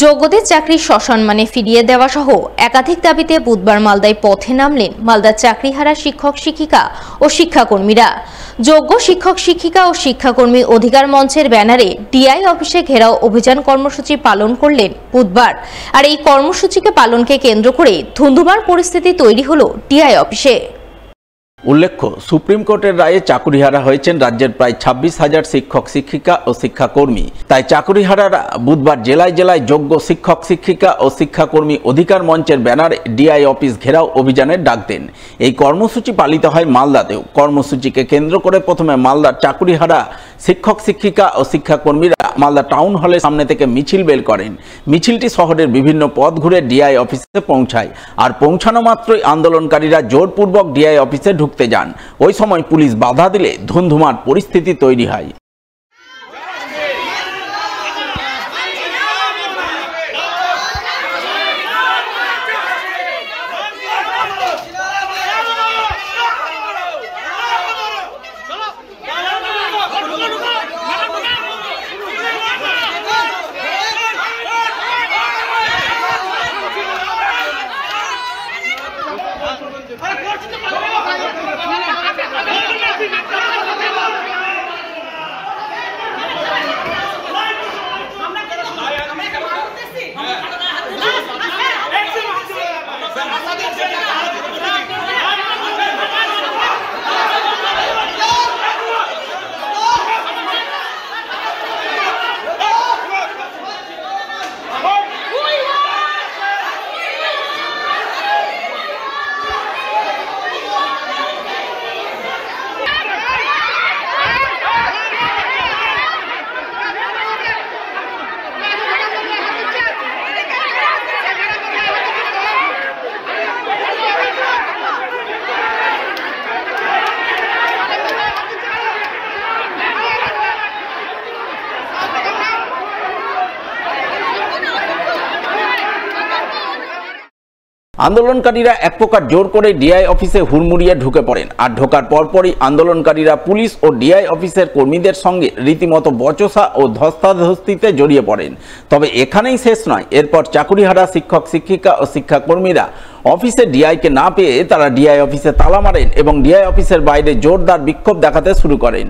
যোগ্যদের চাকরি সসম্মানে ফিরিয়ে দেওয়া সহ একাধিক দাবিতে বুধবার মালদায় পথে নামলেন মালদার চাকরিহারা শিক্ষক শিক্ষিকা ও শিক্ষাকর্মীরা। যোগ্য শিক্ষক শিক্ষিকা ও শিক্ষাকর্মী অধিকার মঞ্চের ব্যানারে ডিআই অফিসে ঘেরাও অভিযান কর্মসূচি পালন করলেন বুধবার। আর এই কর্মসূচিকে পালনকে কেন্দ্র করে ধুন্ধুমার পরিস্থিতি তৈরি হলো ডিআই অফিসে। উল্লেখ্য, সুপ্রিম কোর্টের রায়ে চাকুরিহারা হয়েছেন রাজ্যের প্রায় 26,000 শিক্ষক শিক্ষিকা ও শিক্ষাকর্মী। তাই চাকুরিহারারা বুধবার জেলায় জেলায় যোগ্য শিক্ষক শিক্ষিকা ও শিক্ষাকর্মী অধিকার মঞ্চের ব্যানারে ডিআই অফিস ঘেরাও অভিযানের ডাক দেন। এই কর্মসূচি পালিত হয় মালদাতেও। কর্মসূচিকে কেন্দ্র করে প্রথমে মালদার চাকুরিহারা শিক্ষক শিক্ষিকা ও শিক্ষাকর্মীরা মালদা টাউন হলের সামনে থেকে মিছিল বের করেন। মিছিলটি শহরের বিভিন্ন পথ ঘুরে ডিআই অফিসে পৌঁছায়। আর পৌঁছানো মাত্রই আন্দোলনকারীরা জোরপূর্বক ডিআই অফিসে ঢুকতে যান। ওই সময় পুলিশ বাধা দিলে ধুন্ধুমার পরিস্থিতি তৈরি হয়। আন্দোলনকারীরা এক প্রকার জোর করে ডিআই অফিসে হুড়মুড়িয়ে ঢুকে পড়েন। আর ঢোকার পরপরই আন্দোলনকারীরা পুলিশ ও ডিআই অফিসের কর্মীদের সঙ্গে রীতিমতো বচসা ও ধস্তাধস্তিতে জড়িয়ে পড়েন। তবে এখানেই শেষ নয়। এরপর চাকুরিহারা শিক্ষক শিক্ষিকা ও শিক্ষাকর্মীরা অফিসে ডিআইকে না পেয়ে তারা ডিআই অফিসে তালা মারেন এবং ডিআই অফিসের বাইরে জোরদার বিক্ষোভ দেখাতে শুরু করেন।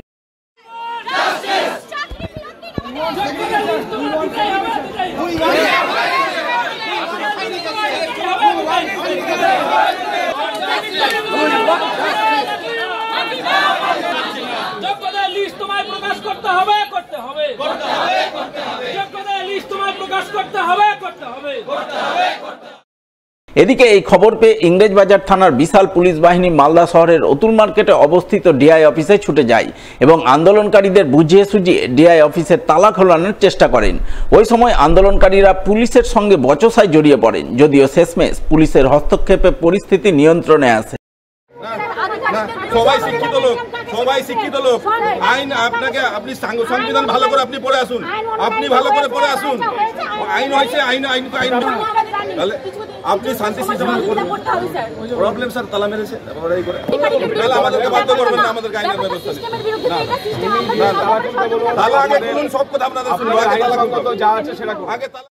এদিকে এই খবর পেয়ে ইংরেজবাজার থানার বিশাল পুলিশ বাহিনী মালদা শহরের অতুল মার্কেটে অবস্থিত ডিআই অফিসে ছুটে যায় এবং আন্দোলনকারীদের বুঝিয়ে সুঝিয়ে ডিআই অফিসের তালা খোলানোর চেষ্টা করেন। ওই সময় আন্দোলনকারীরা পুলিশের সঙ্গে বচসায় জড়িয়ে পড়েন। যদিও শেষমেশ পুলিশের হস্তক্ষেপে পরিস্থিতি নিয়ন্ত্রণে আসে। সবাই শিক্ষিত লোক, আইন আপনাকে আপনি সংবিধান ভালো করে আপনি পড়ে আসুন, আপনি ভালো করে পড়ে আসুন। আইন হয়েছে, আইন তাহলে আপনি শান্তি প্রবলেম স্যার তালা মেরেছে তাহলে আমাদেরকে বাধ্য করবেন না, আমাদেরকে আইনের ব্যবস্থা তাহলে আগে বলুন, সব কথা আপনাদের শুনবো, আগে তালা।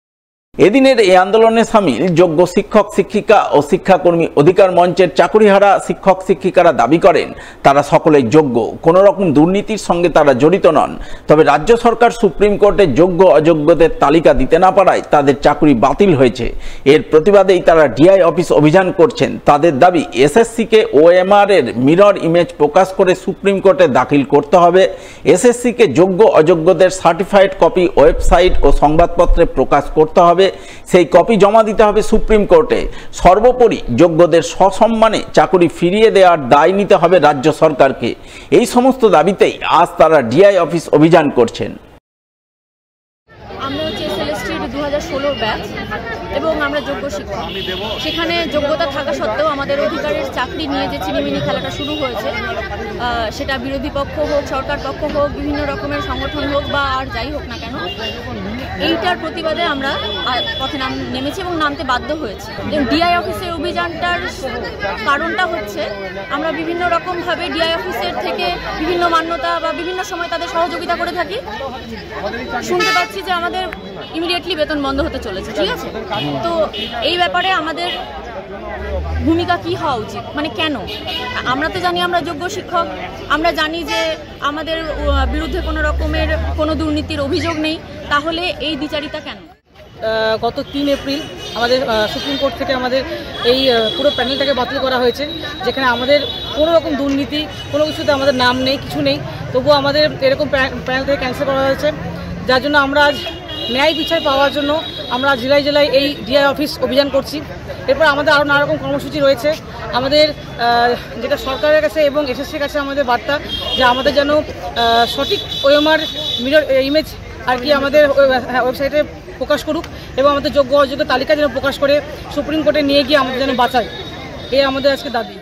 এদিনের এই আন্দোলনে সামিল যোগ্য শিক্ষক শিক্ষিকা ও শিক্ষাকর্মী অধিকার মঞ্চের চাকুরিহারা শিক্ষক শিক্ষিকারা দাবি করেন তারা সকলেই যোগ্য, কোনো রকম দুর্নীতির সঙ্গে তারা জড়িত নন। তবে রাজ্য সরকার সুপ্রিম কোর্টে যোগ্য অযোগ্যদের তালিকা দিতে না পারায় তাদের চাকরি বাতিল হয়েছে। এর প্রতিবাদেই তারা ডিআই অফিস অভিযান করছেন। তাদের দাবি এসএসসিকে ওএমআর এর মিরর ইমেজ প্রকাশ করে সুপ্রিম কোর্টে দাখিল করতে হবে। এসএসসিকে যোগ্য অযোগ্যদের সার্টিফাইড কপি ওয়েবসাইট ও সংবাদপত্রে প্রকাশ করতে হবে। সেই কপি জমা দিতে হবে সুপ্রিম কোর্টে। সর্বোপরি যোগ্যদের সসম্মানে চাকরি ফিরিয়ে দেওয়ার দায় নিতে হবে রাজ্য সরকারকে। এই সমস্ত দাবিতেই আজ তারা ডিআই অফিস অভিযান করছেন। আমরা হচ্ছে এসএলএসটির 2016 ব্যাচ এবং আমরা যোগ্য শিক্ষক। সেখানে যোগ্যতা থাকা সত্ত্বেও আমাদের অধিকারের চাকরি নিয়ে যে চিনিমিনি খেলাটা শুরু হয়েছে, সেটা বিরোধী পক্ষ হোক, সরকার পক্ষ হোক, বিভিন্ন রকমের সংগঠন হোক বা আর যাই হোক না কেন, এইটার প্রতিবাদে আমরা পথে নেমেছি এবং নামতে বাধ্য হয়েছি। ডিআই অফিসের অভিযানটার কারণটা হচ্ছে আমরা বিভিন্ন রকমভাবে ডিআই অফিসের থেকে বিভিন্ন মান্যতা বা বিভিন্ন সময় তাদের সহযোগিতা করে থাকি। শুনতে পাচ্ছি যে আমাদের ইমিডিয়েটলি বেতন বন্ধ হতে চলেছে, ঠিক আছে? তো এই ব্যাপারে আমাদের ভূমিকা কি হওয়া উচিত, মানে কেন? আমরা তো জানি আমরা যোগ্য শিক্ষক, আমরা জানি যে আমাদের বিরুদ্ধে কোনো রকমের কোনো দুর্নীতির অভিযোগ নেই, তাহলে এই দ্বিচারিতা কেন? গত 3 এপ্রিল আমাদের সুপ্রিম কোর্ট থেকে আমাদের এই পুরো প্যানেলটাকে বাতিল করা হয়েছে, যেখানে আমাদের কোনো রকম দুর্নীতি কোনো কিছুতে আমাদের নাম নেই, কিছু নেই, তবুও আমাদের এরকম প্যানেল থেকে ক্যান্সেল করা হয়েছে। যার জন্য আমরা আজ ন্যায় বিচার পাওয়ার জন্য আমরা জেলায় জেলায় এই ডিআই অফিস অভিযান করছি। এরপর আমাদের আরও নানা রকম কর্মসূচি রয়েছে। আমাদের যেটা সরকারের কাছে এবং এসএসসির কাছে আমাদের বার্তা, যে আমাদের যেন সঠিক ওএমআর মিরর ইমেজ আর কি আমাদের ওয়েবসাইটে প্রকাশ করুক, এবং আমাদের যোগ্য অযোগ্য তালিকা যেন প্রকাশ করে সুপ্রিম কোর্টে নিয়ে গিয়ে আমাদের যেন বাঁচায়, এই আমাদের আজকে দাবি।